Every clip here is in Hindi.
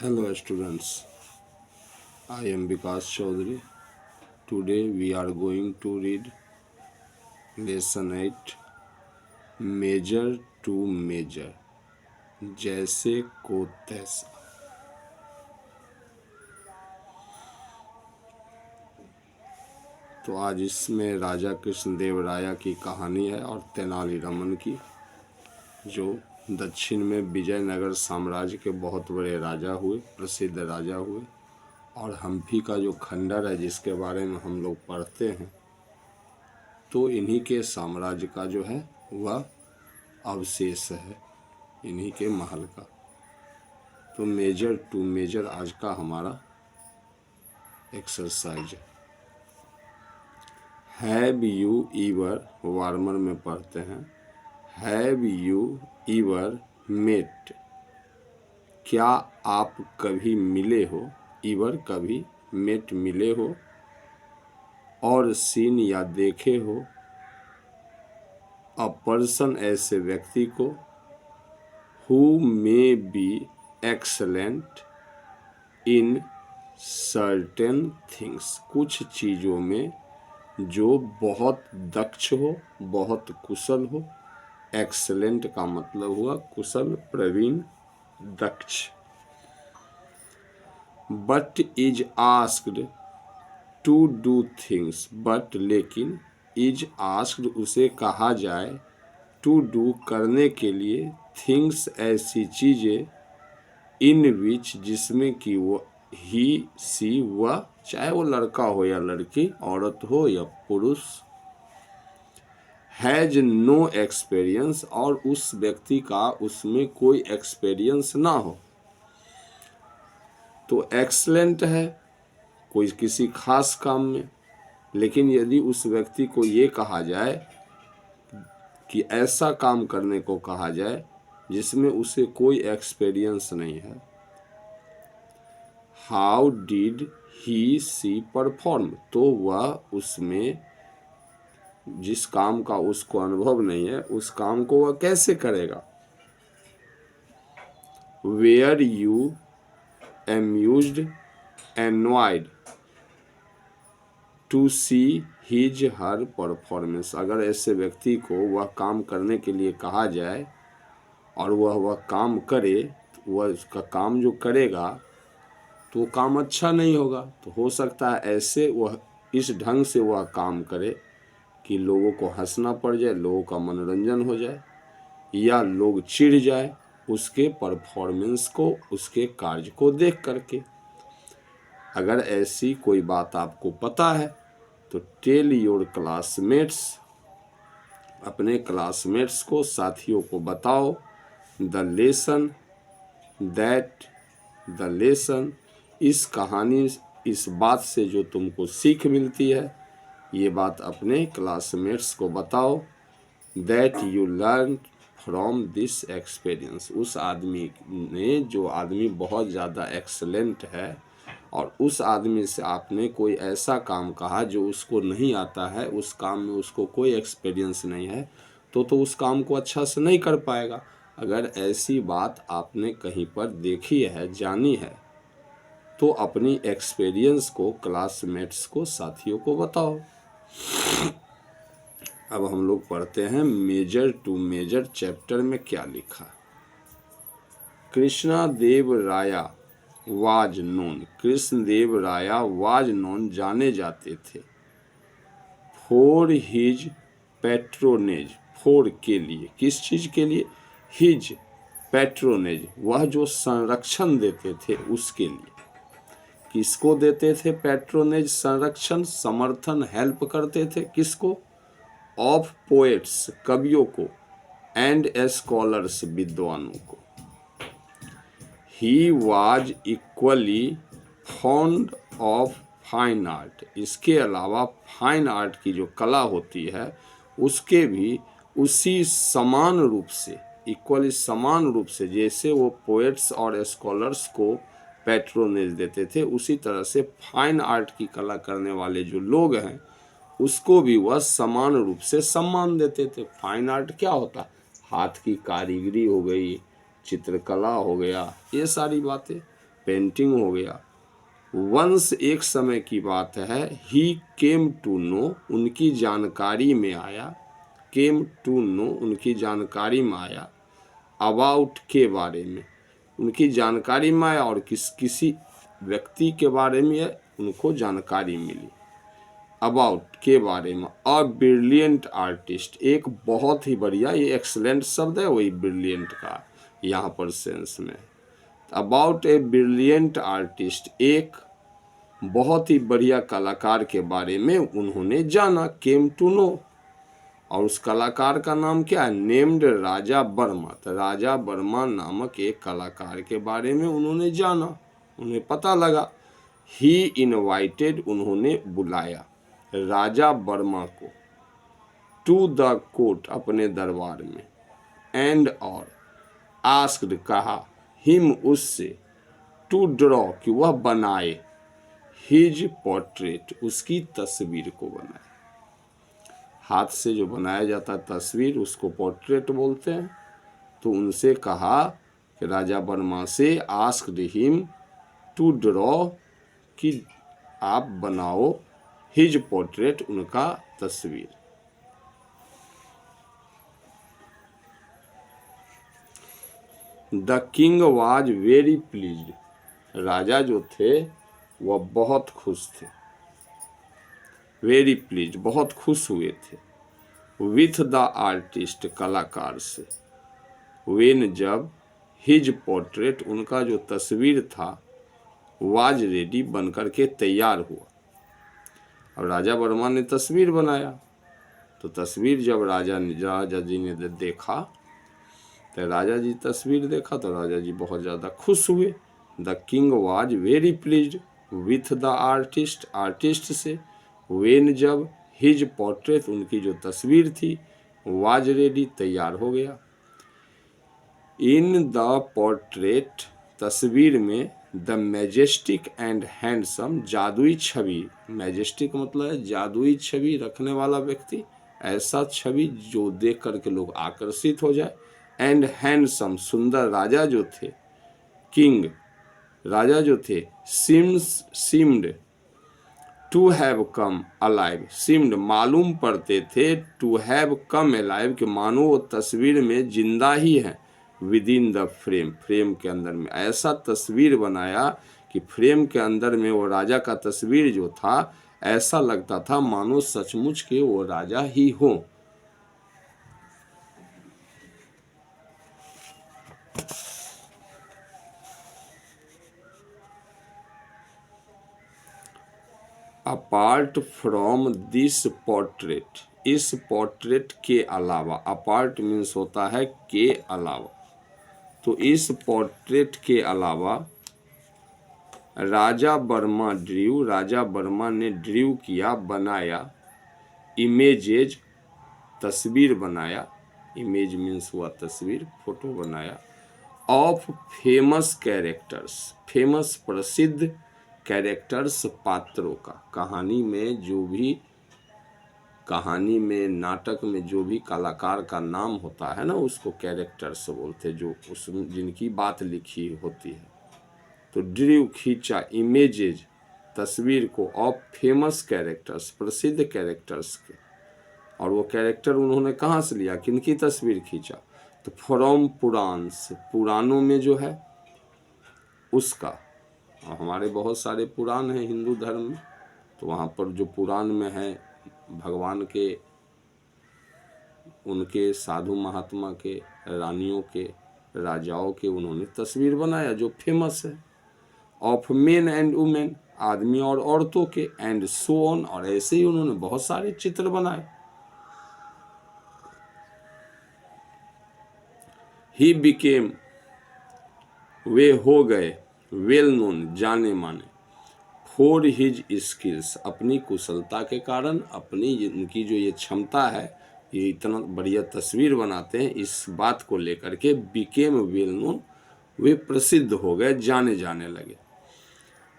Hello students, I am Vikas Chaudhary. Today we are going to read lesson 8 Measure to Measure जैसे को तैसा। तो आज इसमें राजा कृष्णदेव राय की कहानी है और तेनालीरामन की, जो दक्षिण में विजयनगर साम्राज्य के बहुत बड़े राजा हुए, प्रसिद्ध राजा हुए। और हम्पी का जो खंडर है जिसके बारे में हम लोग पढ़ते हैं, तो इन्हीं के साम्राज्य का जो है वह अवशेष है, इन्हीं के महल का। तो मेजर टू मेजर आज का हमारा एक्सरसाइज है। हैव यू ईवर, वार्मर में पढ़ते हैं, हैव यू ईवर मेट, क्या आप कभी मिले हो, ईवर कभी, मेट मिले हो, और सीन या देखे हो, अ पर्सन ऐसे व्यक्ति को, who may be excellent in certain things, कुछ चीज़ों में जो बहुत दक्ष हो, बहुत कुशल हो। एक्सलेंट का मतलब हुआ कुशल, प्रवीण, दक्ष। But is asked to do things, but लेकिन, इज आस्क्ड उसे कहा जाए, टू डू करने के लिए, थिंग्स ऐसी चीज़ें, इन विच जिसमें कि वो ही सी वह, चाहे वो लड़का हो या लड़की, औरत हो या पुरुष, हैज नो एक्सपीरियंस, और उस व्यक्ति का उसमें कोई एक्सपीरियंस ना हो। तो एक्सलेंट है कोई किसी खास काम में, लेकिन यदि उस व्यक्ति को ये कहा जाए कि ऐसा काम करने को कहा जाए जिसमें उसे कोई एक्सपीरियंस नहीं है, how did he she perform, तो वह उसमें जिस काम का उसको अनुभव नहीं है उस काम को वह कैसे करेगा। Were you amused annoyed to see his her performance, अगर ऐसे व्यक्ति को वह काम करने के लिए कहा जाए और वह काम करे, तो वह उसका काम जो करेगा तो वो काम अच्छा नहीं होगा। तो हो सकता है ऐसे वह इस ढंग से वह काम करे कि लोगों को हंसना पड़ जाए, लोगों का मनोरंजन हो जाए, या लोग चिढ़ जाए उसके परफॉर्मेंस को, उसके कार्य को देख करके। अगर ऐसी कोई बात आपको पता है तो टेल योर क्लासमेट्स, अपने क्लासमेट्स को, साथियों को बताओ, the lesson that, the lesson, इस कहानी, इस बात से जो तुमको सीख मिलती है, ये बात अपने क्लासमेट्स को बताओ, that you learn from this experience, उस आदमी ने, जो आदमी बहुत ज़्यादा एक्सलेंट है, और उस आदमी से आपने कोई ऐसा काम कहा जो उसको नहीं आता है, उस काम में उसको कोई एक्सपीरियंस नहीं है, तो उस काम को अच्छा से नहीं कर पाएगा। अगर ऐसी बात आपने कहीं पर देखी है, जानी है, तो अपनी एक्सपीरियंस को क्लासमेट्स को, साथियों को बताओ। अब हम लोग पढ़ते हैं मेजर टू मेजर चैप्टर में क्या लिखा। कृष्णदेव राया was known, Krishnadeva Raya was known, जाने जाते थे, फॉर हिज पैट्रोनेज, फॉर के लिए, किस चीज के लिए, हिज पैट्रोनेज, वह जो संरक्षण देते थे उसके लिए। किसको देते थे पैट्रोनेज, संरक्षण, समर्थन, हेल्प करते थे, किसको, ऑफ पोएट्स, कवियों को, एंड स्कॉलर्स, विद्वानों को। He was equally fond of fine art, इसके अलावा फाइन आर्ट की जो कला होती है उसके भी उसी समान रूप से, इक्वली समान रूप से, जैसे वो पोएट्स और स्कॉलर्स को पैट्रोनेज देते थे, उसी तरह से फाइन आर्ट की कला करने वाले जो लोग हैं उसको भी वह समान रूप से सम्मान देते थे। फाइन आर्ट क्या होता, हाथ की कारीगरी हो गई, चित्रकला हो गया, ये सारी बातें। पेंटिंग हो गया। वंस एक समय की बात है, ही केम टू नो, उनकी जानकारी में आया, केम टू नो उनकी जानकारी में आया, अबाउट के बारे में, उनकी जानकारी में आया और किसी व्यक्ति के बारे में उनको जानकारी मिली, अबाउट के बारे में। अ ब्रिलियंट आर्टिस्ट, एक बहुत ही बढ़िया, ये एक्सलेंट शब्द है, वही ब्रिलियंट का यहाँ पर सेंस में। अबाउट ए ब्रिलियंट आर्टिस्ट, एक बहुत ही बढ़िया कलाकार के बारे में उन्होंने जाना, केम टू नो। और उस कलाकार का नाम क्या है? नेम्ड राजा वर्मा। तो राजा वर्मा नामक एक कलाकार के बारे में उन्होंने जाना, उन्हें पता लगा। ही इनवाइटेड, उन्होंने बुलाया राजा वर्मा को, टू द कोर्ट, अपने दरबार में, एंड और आस्क्ड, कहा, हिम, उससे, टू ड्रॉ, कि वह बनाए, हिज पोर्ट्रेट, उसकी तस्वीर को बनाए। हाथ से जो बनाया जाता है तस्वीर, उसको पोर्ट्रेट बोलते हैं। तो उनसे कहा कि राजा वर्मा से, आस्क्ड हिम टू ड्रॉ, कि आप बनाओ, हिज पोर्ट्रेट, उनका तस्वीर। The king was very pleased, राजा जो थे वह बहुत खुश थे, वेरी प्लीज, बहुत खुश हुए थे, विथ द आर्टिस्ट, कलाकार से, वेन, जब, हिज पोर्ट्रेट, उनका जो तस्वीर था, वाज रेडी, बनकर के तैयार हुआ। अब राजा वर्मा ने तस्वीर बनाया, तो तस्वीर जब राजा जी ने देखा, तो राजा जी तस्वीर देखा तो राजा जी बहुत ज़्यादा खुश हुए। The king was very pleased with the artist, artist से, वेन, जब, हिज पोर्ट्रेट, उनकी जो तस्वीर थी, वाज रेडी, तैयार हो गया। इन द पोर्ट्रेट, तस्वीर में, द मैजेस्टिक एंड हैंडसम, जादुई छवि, मैजेस्टिक मतलब है जादुई छवि रखने वाला व्यक्ति, ऐसा छवि जो देख करके लोग आकर्षित हो जाए, एंड हैंडसम, सुंदर राजा जो थे, किंग, राजा जो थे, seemed to have come alive, seemed, मालूम पड़ते थे, टू हैव कम अलाइव, कि मानो वो तस्वीर में जिंदा ही है, with in the frame, frame के अंदर में। ऐसा तस्वीर बनाया कि फ्रेम के अंदर में वो राजा का तस्वीर जो था, ऐसा लगता था मानो सचमुच के वो राजा ही हो। अपार्ट फ्रॉम दिस पोर्ट्रेट, इस पोर्ट्रेट के अलावा, अपार्ट मीन्स होता है के अलावा, तो इस पोर्ट्रेट के अलावा राजा वर्मा ड्रीव, राजा वर्मा ने ड्रीव किया, बनाया, इमेजेज, तस्वीर बनाया, इमेज मीन्स हुआ तस्वीर, फोटो बनाया, ऑफ फेमस कैरेक्टर्स, फेमस, प्रसिद्ध, कैरेक्टर्स, पात्रों का, कहानी में जो भी, कहानी में, नाटक में जो भी कलाकार का नाम होता है ना, उसको कैरेक्टर्स बोलते, जो उस जिनकी बात लिखी होती है। तो ड्रीव, खींचा, इमेजेज, तस्वीर को, ऑफ फेमस कैरेक्टर्स, प्रसिद्ध कैरेक्टर्स के। और वो कैरेक्टर उन्होंने कहाँ से लिया, किनकी तस्वीर खींचा? तो फ्रॉम पुराण्स, पुराणों में जो है उसका, हमारे बहुत सारे पुराण हैं हिंदू धर्म में, तो वहाँ पर जो पुराण में है भगवान के, उनके, साधु महात्मा के, रानियों के, राजाओं के उन्होंने तस्वीर बनाया जो फेमस है। ऑफ मेन एंड वुमेन, आदमी और औरतों के, एंड सो ऑन, और ऐसे ही उन्होंने बहुत सारे चित्र बनाए। ही बिकेम, वे हो गए, वेल नोन, जाने माने, फॉर हिज स्किल्स, अपनी कुशलता के कारण, अपनी इनकी जो ये क्षमता है, ये इतना बढ़िया तस्वीर बनाते हैं, इस बात को लेकर के बिकेम वेल नोन, वे प्रसिद्ध हो गए, जाने जाने लगे।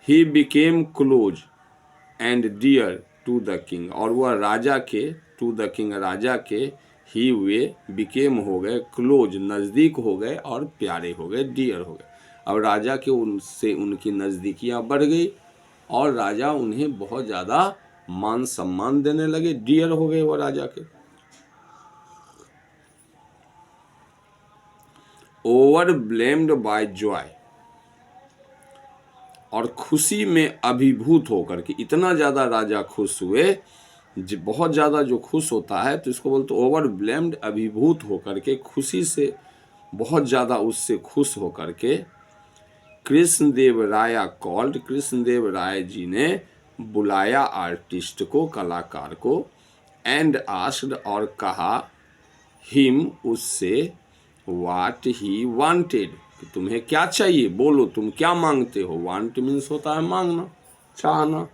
He became close and dear to the king, और वह राजा के, टू द किंग, राजा के, ही, वे, बिकेम, हो गए, क्लोज, नज़दीक हो गए, और प्यारे हो गए, डियर हो गए। अब राजा के उनसे उनकी नज़दीकियाँ बढ़ गई और राजा उन्हें बहुत ज़्यादा मान सम्मान देने लगे, डियर हो गए वो राजा के। ओवर ब्लेम्ड बाय जॉय, और खुशी में अभिभूत होकर के, इतना ज़्यादा राजा खुश हुए, बहुत ज़्यादा जो खुश होता है तो इसको बोलते ओवर ब्लेम्ड, अभिभूत होकर के, खुशी से बहुत ज़्यादा उससे खुश होकर के कृष्णदेव राय कॉल्ड, कृष्णदेव राय जी ने बुलाया आर्टिस्ट को, कलाकार को, एंड आस्क्ड, और कहा, हिम उससे, व्हाट ही वांटेड, कि तुम्हें क्या चाहिए, बोलो तुम क्या मांगते हो। वांट मीन्स होता है मांगना, चाहना।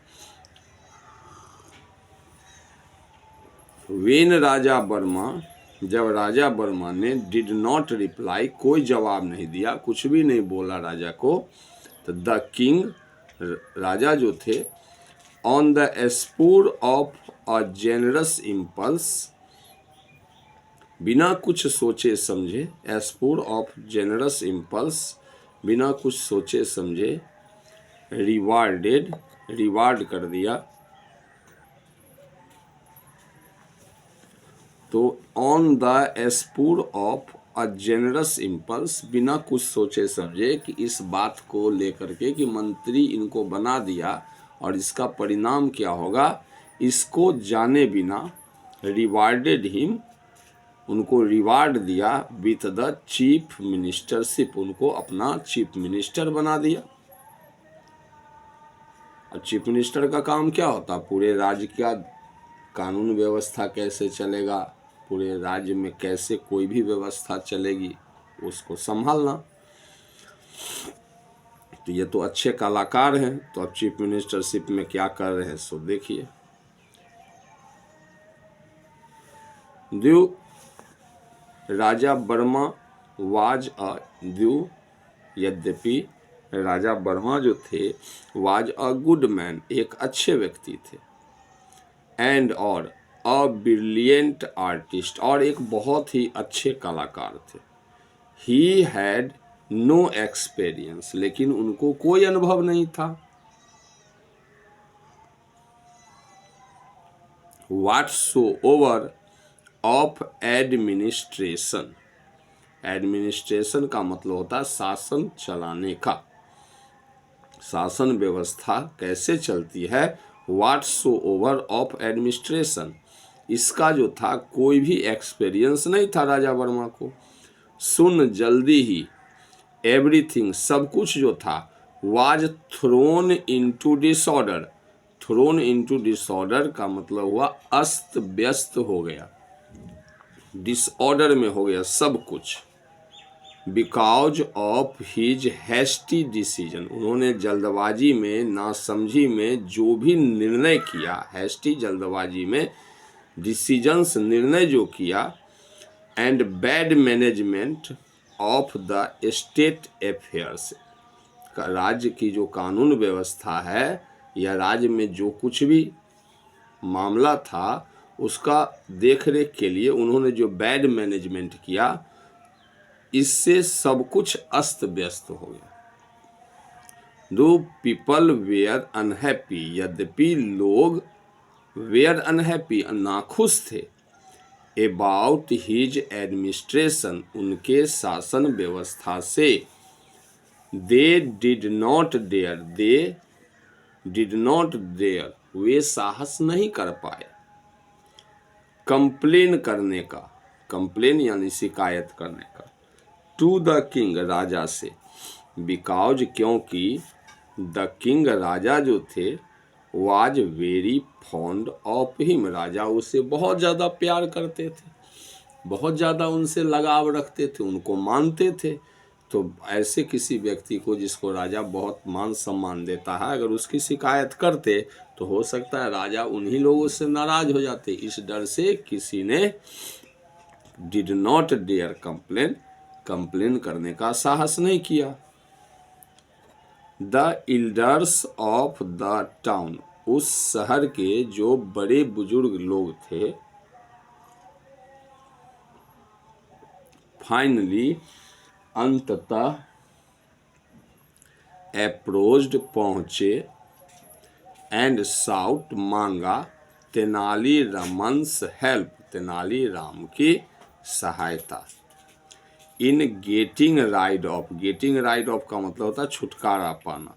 वेन राजा वर्मा, जब राजा वर्मा ने डिड नॉट रिप्लाई, कोई जवाब नहीं दिया, कुछ भी नहीं बोला राजा को, तो द किंग, राजा जो थे, on the spur of a generous impulse, बिना कुछ सोचे समझे, स्पूर ऑफ जेनरस इम्पल्स, बिना कुछ सोचे समझे, रिवार्डेड, रिवार्ड कर दिया। तो on the spur of a generous impulse, बिना कुछ सोचे समझे, कि इस बात को लेकर के कि मंत्री इनको बना दिया और इसका परिणाम क्या होगा, इसको जाने बिना, रिवार्डेड हिम, उनको रिवार्ड दिया, विथ द चीफ मिनिस्टरशिप, उनको अपना चीफ मिनिस्टर बना दिया। और चीफ मिनिस्टर का काम क्या होता, पूरे राज्य का कानून व्यवस्था कैसे चलेगा, पूरे राज्य में कैसे कोई भी व्यवस्था चलेगी, उसको संभालना। तो ये तो अच्छे कलाकार हैं, तो अब चीफ मिनिस्टरशिप में क्या कर रहे हैं सो देखिए। द्यू राजा वर्मा वाज अ द्यू, यद्यपि राजा वर्मा जो थे, वाज अ गुड मैन, एक अच्छे व्यक्ति थे, एंड और अ ब्रिलियंट आर्टिस्ट, और एक बहुत ही अच्छे कलाकार थे। ही हैड नो एक्सपीरियंस, लेकिन उनको कोई अनुभव नहीं था। व्हाटसोएवर ऑफ एडमिनिस्ट्रेशन, एडमिनिस्ट्रेशन का मतलब होता है शासन चलाने का, शासन व्यवस्था कैसे चलती है। व्हाटसोएवर ऑफ एडमिनिस्ट्रेशन, इसका जो था कोई भी एक्सपीरियंस नहीं था राजा वर्मा को। सुन जल्दी ही, एवरीथिंग, सब कुछ जो था, was thrown into disorder, throne into disorder का मतलब हुआ अस्त व्यस्त हो गया, डिसऑर्डर में हो गया सब कुछ। Because of his hasty decision, उन्होंने जल्दबाजी में, नासमझी में जो भी निर्णय किया, हैस्टी जल्दबाजी में, डिसीजंस निर्णय जो किया, and bad management of the state affairs, राज्य की जो कानून व्यवस्था है या राज्य में जो कुछ भी मामला था उसका देखरेख के लिए उन्होंने जो बैड मैनेजमेंट किया, इससे सब कुछ अस्त व्यस्त हो गया। दो पीपल वेयर अनहैप्पी, यद्यपि लोग वेयर अनहैप्पी, नाखुश थे, अबाउट हिज एडमिनिस्ट्रेशन, उनके शासन व्यवस्था से, they did not dare, they did not dare, वे साहस नहीं कर पाए, कंप्लेन करने का, कंप्लेन यानी शिकायत करने का, टू द किंग, राजा से, बिकॉज, क्योंकि, द किंग, राजा जो थे, was very fond of him, राजा उसे बहुत ज़्यादा प्यार करते थे, बहुत ज़्यादा उनसे लगाव रखते थे, उनको मानते थे। तो ऐसे किसी व्यक्ति को जिसको राजा बहुत मान सम्मान देता है, अगर उसकी शिकायत करते तो हो सकता है राजा उन्हीं लोगों से नाराज हो जाते। इस डर से किसी ने did not dare complain, complain करने का साहस नहीं किया। The elders of the town, उस शहर के जो बड़े बुजुर्ग लोग थे, फाइनली, अंततः, अप्रोच्ड पहुंचे एंड साउट मांगा तेनालीरामन्स हेल्प, तेनालीराम की सहायता। In getting ride of, getting ride of का मतलब होता है छुटकारा पाना।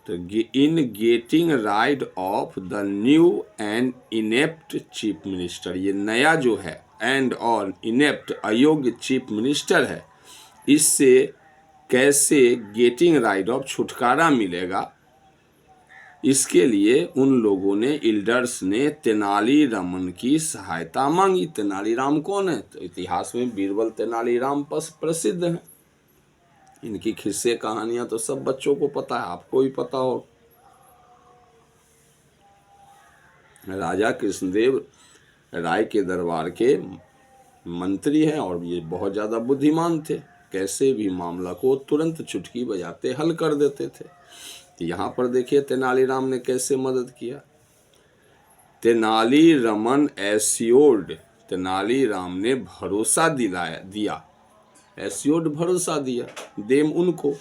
तो in getting ride of the new and inept chief minister, ये नया जो है एंड और इनेप्ट अयोग्य चीफ मिनिस्टर है, इससे कैसे गेटिंग राइड ऑफ छुटकारा मिलेगा, इसके लिए उन लोगों ने, इल्डर्स ने तेनालीरामन की सहायता मांगी। तेनालीराम कौन है? तो इतिहास में बीरबल तेनालीराम प्रसिद्ध हैं। इनकी किस्से कहानियां तो सब बच्चों को पता है, आपको भी पता हो। राजा कृष्णदेव राय के दरबार के मंत्री हैं और ये बहुत ज़्यादा बुद्धिमान थे, कैसे भी मामला को तुरंत चुटकी बजाते हल कर देते थे। यहाँ पर देखिए तेनालीराम ने कैसे मदद किया। तेनालीरामन एश्योर्ड, तेनालीराम ने भरोसा दिया, एश्योर्ड भरोसा दिया देम उनको,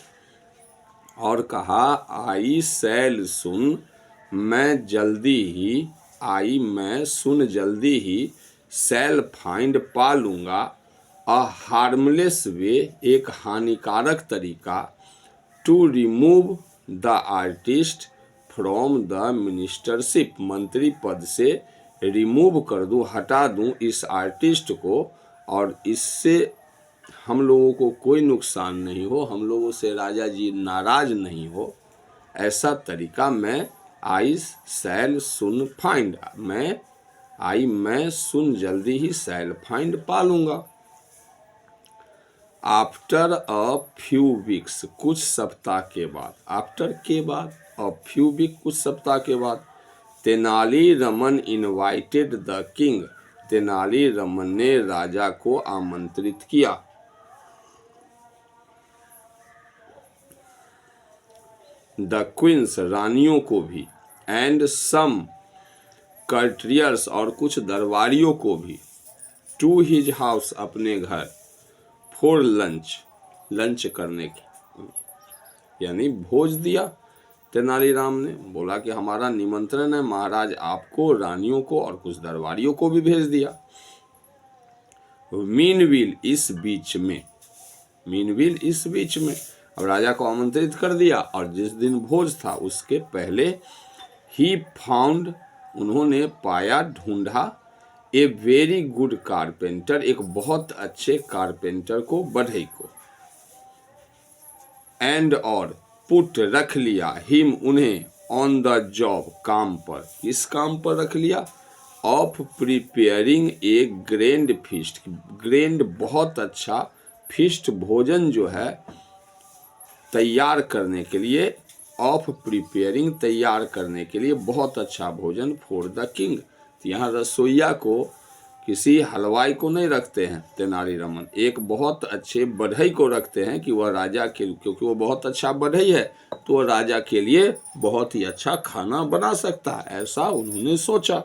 और कहा आई सैल सुन, मैं सुन जल्दी ही सैल फाइंड पा लूँगा अ हार्मलेस वे, एक हानिकारक तरीका, to remove the artist from the ministership, मंत्री पद से रिमूव कर दूं, हटा दूं इस आर्टिस्ट को, और इससे हम लोगों को कोई नुकसान नहीं हो, हम लोगों से राजा जी नाराज नहीं हो, ऐसा तरीका मैं आई सैल सुन फाइंड, मैं सुन जल्दी ही सैल फाइंड पा लूँगा। आफ्टर अ फ्यू वीक्स, कुछ सप्ताह के बाद, आफ्टर के बाद, अ फ्यू वीक कुछ सप्ताह के बाद, Tenali Raman invited the king, Tenali Raman ने राजा को आमंत्रित किया। द क्वींस, रानियों को भी, एंड सम कर्टियर्स, और कुछ दरबारियों को भी, टू हिज हाउस, अपने घर, फॉर लंच करने की, यानी भोज दिया। तेनालीराम ने बोला कि हमारा निमंत्रण है महाराज, आपको, रानियों को और कुछ दरबारियों को भी भेज दिया। मीनविल, इस बीच में अब राजा को आमंत्रित कर दिया, और जिस दिन भोज था उसके पहले ही फाउंड, उन्होंने पाया, ढूंढा, ए वेरी गुड कारपेंटर, एक बहुत अच्छे कारपेंटर को, बढ़ई को, एंड और पुट, रख लिया, हिम, उन्हें, ऑन द जॉब, काम पर, इस काम पर रख लिया, of preparing A grand feast, grand बहुत अच्छा, फीस्ट भोजन जो है तैयार करने के लिए, ऑफ प्रिपेयरिंग तैयार करने के लिए बहुत अच्छा भोजन, फॉर द किंग। यहाँ रसोईया को, किसी हलवाई को नहीं रखते हैं तेनालीरामन, एक बहुत अच्छे बढ़ई को रखते हैं कि वह राजा के, क्योंकि वो बहुत अच्छा बढ़ई है तो वह राजा के लिए बहुत ही अच्छा खाना बना सकता है, ऐसा उन्होंने सोचा।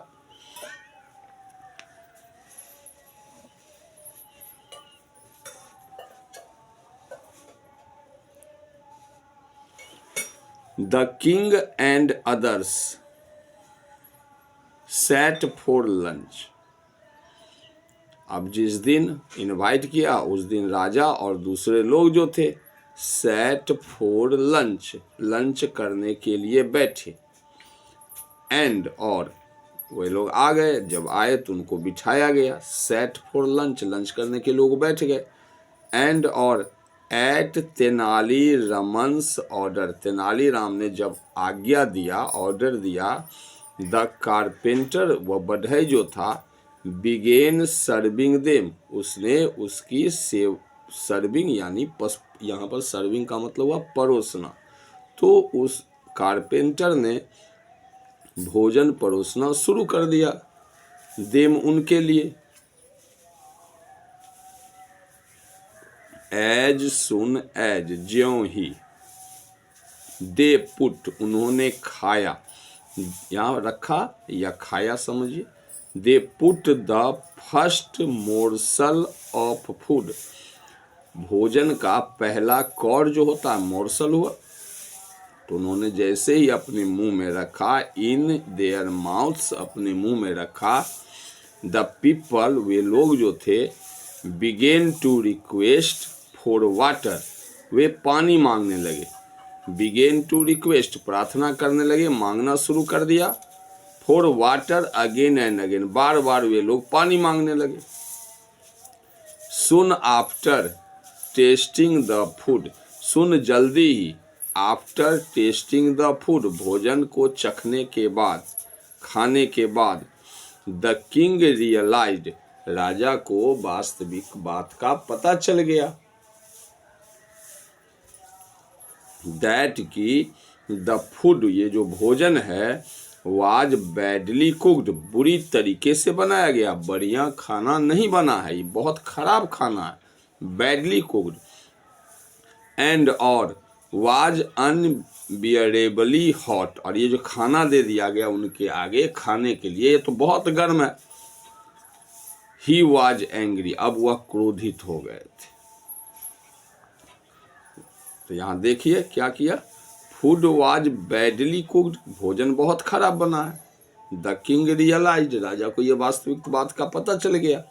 The king and others sat for lunch, अब जिस दिन इनवाइट किया उस दिन राजा और दूसरे लोग जो थे सैट फॉर लंच करने के लिए बैठे, एंड और वे लोग आ गए, जब आए तो उनको बिठाया गया, सैट फॉर लंच करने के लोग बैठ गए, एंड और एट तेनालीरामन्स ऑर्डर, तेनालीराम ने जब आज्ञा दिया, ऑर्डर दिया, द कारपेंटर, वह बढ़ई जो था, बिगेन सर्विंग देम, उसने उसकी सर्विंग, यानी यहाँ पर सर्विंग का मतलब हुआ परोसना, तो उस कारपेंटर ने भोजन परोसना शुरू कर दिया, देम, उनके लिए, एज सुन एज, ज्यों ही, दे पुट, उन्होंने खाया, यहाँ रखा या खाया समझिए, they put the first morsel of food, भोजन का पहला कौर जो होता है, मोर्सल हुआ, तो उन्होंने जैसे ही अपने मुंह में रखा, इन देयर माउथ्स, अपने मुंह में रखा, द पीपल, वे लोग जो थे, began to request for water, वे पानी मांगने लगे। बिगेन टू रिक्वेस्ट, प्रार्थना करने लगे, मांगना शुरू कर दिया। For water, again and again, बार बार वे लोग पानी मांगने लगे। Soon after tasting the food, soon जल्दी ही, आफ्टर टेस्टिंग द फूड, भोजन को चखने के बाद, खाने के बाद, द किंग रियलाइज्ड, राजा को वास्तविक बात का पता चल गया, दैट की द फूड, ये जो भोजन है, वाज बैडली कुक्ड, बुरी तरीके से बनाया गया, बढ़िया खाना नहीं बना है, ये बहुत खराब खाना है, बैडली कुक्ड, एंड और वाज अनबियरेबली हॉट, और ये जो खाना दे दिया गया उनके आगे खाने के लिए, ये तो बहुत गर्म है। ही वाज एंग्री, अब वह क्रोधित हो गए थे। तो यहां देखिए क्या किया, फूड वाज बैडली कुक्ड, भोजन बहुत खराब बना है। द किंग रियलाइज्ड, राजा को यह वास्तविक बात का पता चल गया,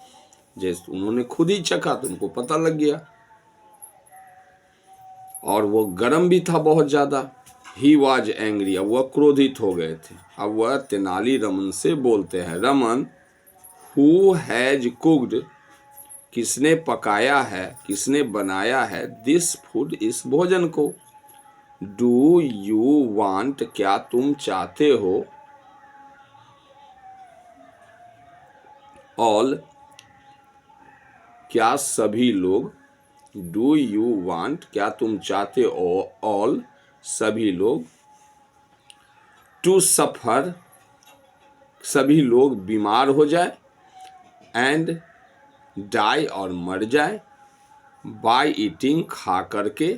जैसे उन्होंने खुद ही चखा तो उनको पता लग गया, और वो गर्म भी था बहुत ज्यादा। ही वाज एंग्री, अब वह क्रोधित हो गए थे। अब वह तेनाली रमन से बोलते हैं, रमन, हु हैज कुक्ड, किसने पकाया है, किसने बनाया है, दिस फूड, इस भोजन को, डू यू वांट, क्या तुम चाहते हो, ऑल, क्या सभी लोग, डू यू वांट, क्या तुम चाहते हो, ऑल, सभी लोग, टू सफर, सभी लोग बीमार हो जाए, एंड डाई, और मर जाए, बाय ईटिंग, खा करके,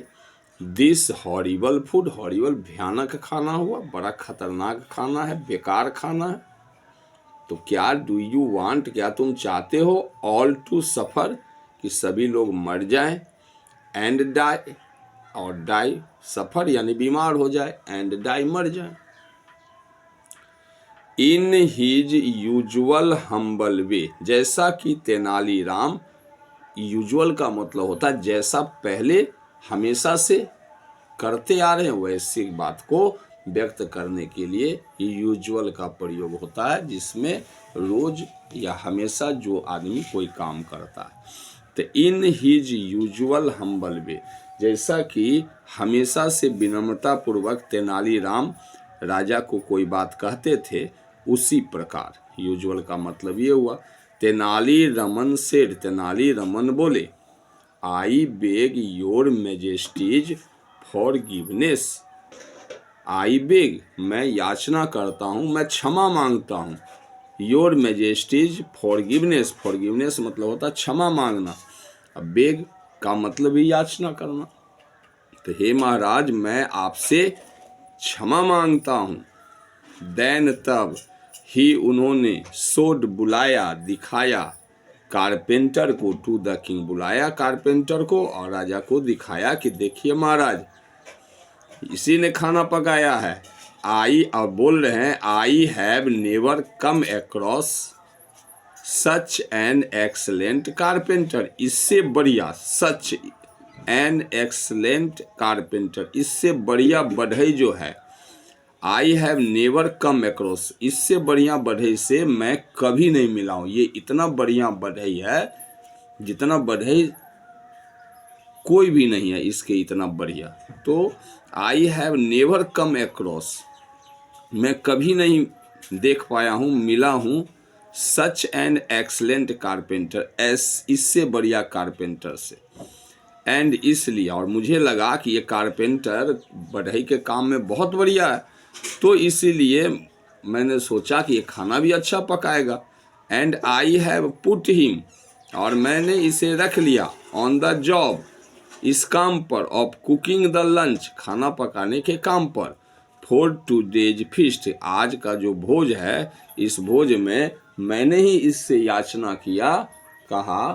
दिस हॉरिबल फूड, हॉरिबल भयानक खाना हुआ, बड़ा खतरनाक खाना है, बेकार खाना है। तो क्या डू यू वांट, क्या तुम चाहते हो, ऑल टू सफर, कि सभी लोग मर जाएं, एंड डाई, और डाई, सफर यानी बीमार हो जाए, एंड डाई, मर जाए। इन हिज यूजुअल हम्बल वे, जैसा कि तेनालीराम, यूजुअल का मतलब होता है जैसा पहले हमेशा से करते आ रहे हैं, वैसी बात को व्यक्त करने के लिए यूजुअल का प्रयोग होता है, जिसमें रोज या हमेशा जो आदमी कोई काम करता है। तो इन हिज यूजुअल हम्बल वे, जैसा कि हमेशा से विनम्रता पूर्वक तेनालीराम राजा को कोई बात कहते थे, उसी प्रकार, यूजुअल का मतलब ये हुआ। तेनाली रमन सेड, तेनाली रमन बोले, I beg your majesty's forgiveness, I beg, मैं याचना करता हूँ, मैं क्षमा मांगता हूँ, योर मेजेस्टीज फॉरगिवनेस, फॉरगिवनेस मतलब होता है क्षमा मांगना, अब बेग का मतलब ही याचना करना। तो हे महाराज, मैं आपसे क्षमा मांगता हूँ। देन, तब, ही, उन्होंने, सोड, बुलाया, दिखाया, कारपेंटर को, टू द किंग, बुलाया कारपेंटर को और राजा को दिखाया कि देखिए महाराज, इसी ने खाना पकाया है। आई, और बोल रहे हैं, I have never come across such an excellent carpenter, इससे बढ़िया, सच एन एक्सलेंट कारपेंटर, इससे बढ़िया बढ़ई जो है, I have never come across, इससे बढ़िया बढ़ई से मैं कभी नहीं मिला हूं। ये इतना बढ़िया बढ़ई है, जितना बढ़ई कोई भी नहीं है इसके इतना बढ़िया। तो I have never come across, मैं कभी नहीं देख पाया हूं, मिला हूं, सच एन एक्सलेंट कारपेंटर, इससे बढ़िया कारपेंटर से, एंड इसलिए, और मुझे लगा कि ये कारपेंटर बढ़ई के काम में बहुत बढ़िया है, तो इसीलिए मैंने सोचा कि ये खाना भी अच्छा पकाएगा। And I have put him, और मैंने इसे रख लिया, ऑन द जॉब, इस काम पर, ऑफ कुकिंग द लंच, खाना पकाने के काम पर, फॉर टुडेज फीस्ट, आज का जो भोज है, इस भोज में मैंने ही इससे याचना किया, कहा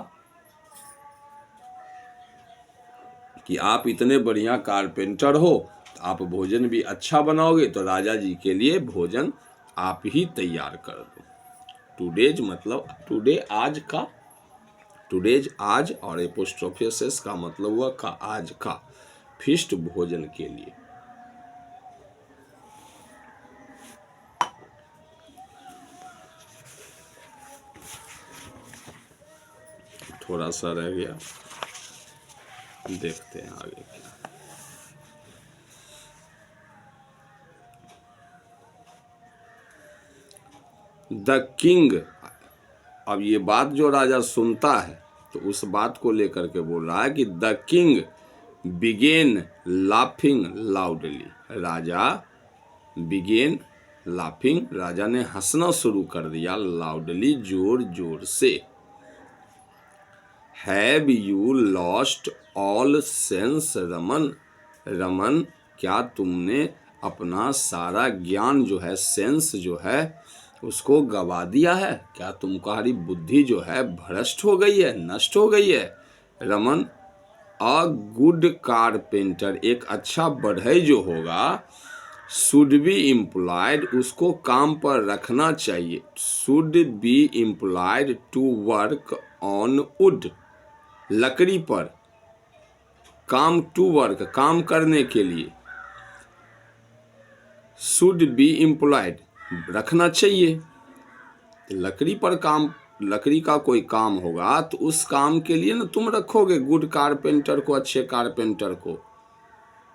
कि आप इतने बढ़िया कारपेंटर हो, आप भोजन भी अच्छा बनाओगे तो राजा जी के लिए भोजन आप ही तैयार कर दो। टुडेज मतलब टुडे आज का, टुडेज आज, और एपोस्ट्रोफियस का मतलब हुआ का, आज का फिस्ट भोजन के लिए। थोड़ा सा रह गया, देखते हैं आगे क्या। द किंग, अब ये बात जो राजा सुनता है तो उस बात को लेकर के बोल रहा है कि the king began laughing loudly. राजा बिगेन लाफिंग, राजा ने हंसना शुरू कर दिया, लाउडली, जोर जोर से। Have you lost all sense Raman, Raman क्या तुमने अपना सारा ज्ञान जो है, सेंस जो है, उसको गवा दिया है? क्या तुम्हारी बुद्धि जो है भ्रष्ट हो गई है, नष्ट हो गई है? रमन, अ गुड कारपेंटर, एक अच्छा बढ़ई जो होगा, शुड बी एम्प्लॉयड, उसको काम पर रखना चाहिए, should be employed to work on wood, लकड़ी पर काम, टू वर्क, काम करने के लिए, शुड बी एम्प्लॉयड, रखना चाहिए। लकड़ी पर काम, लकड़ी का कोई काम होगा तो उस काम के लिए ना तुम रखोगे गुड कारपेंटर को, अच्छे कारपेंटर को।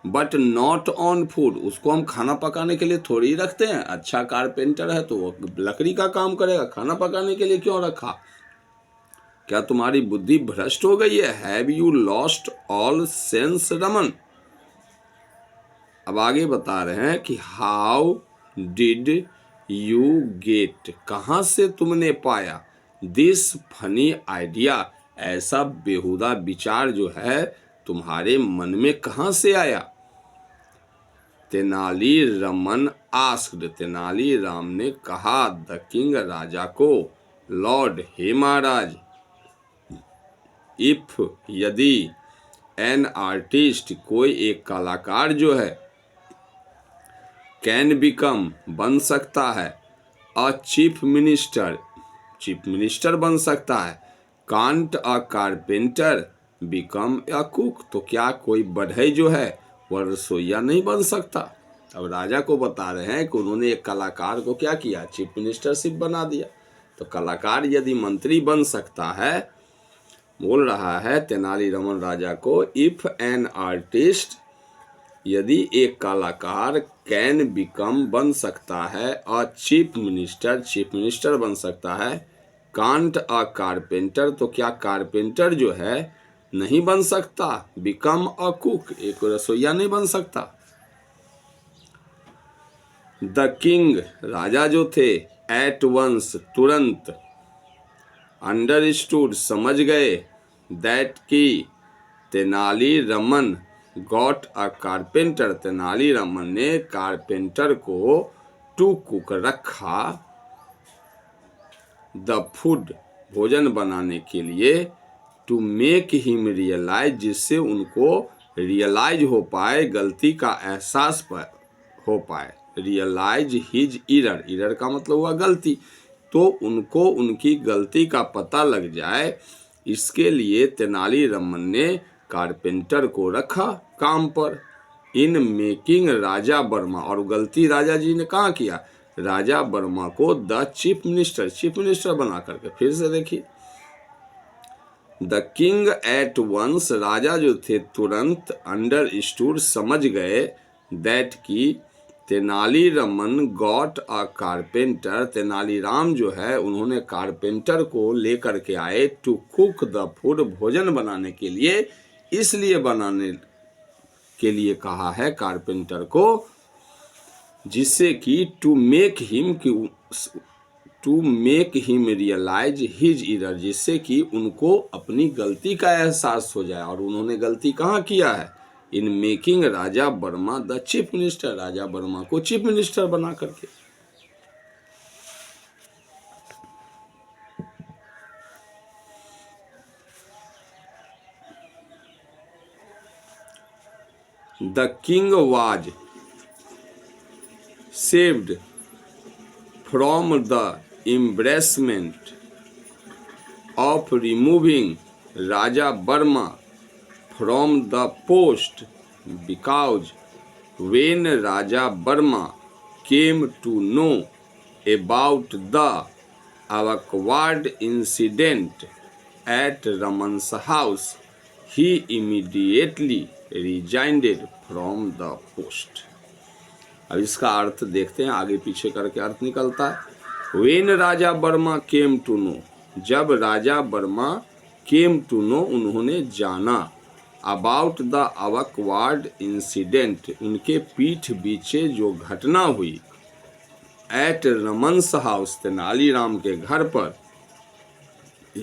बट नॉट ऑन फूड, उसको हम खाना पकाने के लिए थोड़ी रखते हैं। अच्छा कारपेंटर है तो वो लकड़ी का काम करेगा, खाना पकाने के लिए क्यों रखा? क्या तुम्हारी बुद्धि भ्रष्ट हो गई है? Have you lost all sense Raman. अब आगे बता रहे हैं कि हाउ डिड यू गेट, कहां से तुमने पाया, दिस फनी आइडिया, ऐसा बेहुदा विचार जो है तुम्हारे मन में कहां से आया? तेनाली रमन आस्क्ड, तेनाली राम ने कहा, द किंग, राजा को, लॉर्ड, हे महाराज, इफ, यदि, एन आर्टिस्ट, कोई एक कलाकार जो है, कैन बिकम, बन सकता है, a chief minister, chief minister बन सकता है, can't uh carpenter become a cook, तो क्या कोई बढ़ई जो है वह रसोईया नहीं बन सकता? अब राजा को बता रहे हैं कि उन्होंने एक कलाकार को क्या किया, चीफ मिनिस्टरशिप बना दिया। तो कलाकार यदि मंत्री बन सकता है, बोल रहा है तेनालीरामन राजा को, इफ एन आर्टिस्ट, यदि एक कलाकार, कैन बिकम, बन सकता है, a chief minister, chief minister बन सकता है, कांट अ कारपेंटर, तो क्या कारपेंटर जो है नहीं बन सकता, बिकम अ कुक, एक रसोईया नहीं बन सकता? द किंग, राजा जो थे, एट वंस, तुरंत, अंडरस्टूड, समझ गए, दैट की, Tenali Raman got a carpenter, Tenali Raman ने कारपेंटर को टू कुक, रखा, द फूड, भोजन बनाने के लिए, टू मेक हिम रियलाइज, जिससे उनको रियलाइज हो पाए, गलती का एहसास हो पाए, रियलाइज हिज इरर, इरर का मतलब हुआ गलती, तो उनको उनकी गलती का पता लग जाए, इसके लिए तेनालीरामन ने कारपेंटर को रखा काम पर। इन मेकिंग राजा वर्मा, और गलती राजा जी ने कहाँ किया, राजा वर्मा को the chief minister, chief minister बना करके। फिर से देखिए, द किंग एट वंस, राजा जो थे तुरंत, अंडरस्टूड, समझ गए, दैट की, Tenali Raman got a carpenter, Tenaliram जो है उन्होंने कारपेंटर को लेकर के आए, टू कुक द फूड, भोजन बनाने के लिए, इसलिए बनाने के लिए कहा है कारपेंटर को, जिससे कि to make him, to make him realize his error, जिससे कि उनको अपनी गलती का एहसास हो जाए। और उन्होंने गलती कहाँ किया है, in making Raja Varma the chief minister, Raja Varma को चीफ मिनिस्टर बना करके। The king was saved from the embarrassment of removing Raja Varma from the post because when Raja Verma came to know about the awkward incident at Raman's house, he immediately resigned from the post. अब इसका अर्थ देखते हैं, आगे पीछे करके अर्थ निकलता है। When Raja Verma came to know, जब राजा वर्मा came to know उन्होंने जाना, अबाउट द awkward इंसिडेंट उनके पीठ पीछे जो घटना हुई, एट रमन्स हाउस तेनालीराम के घर पर,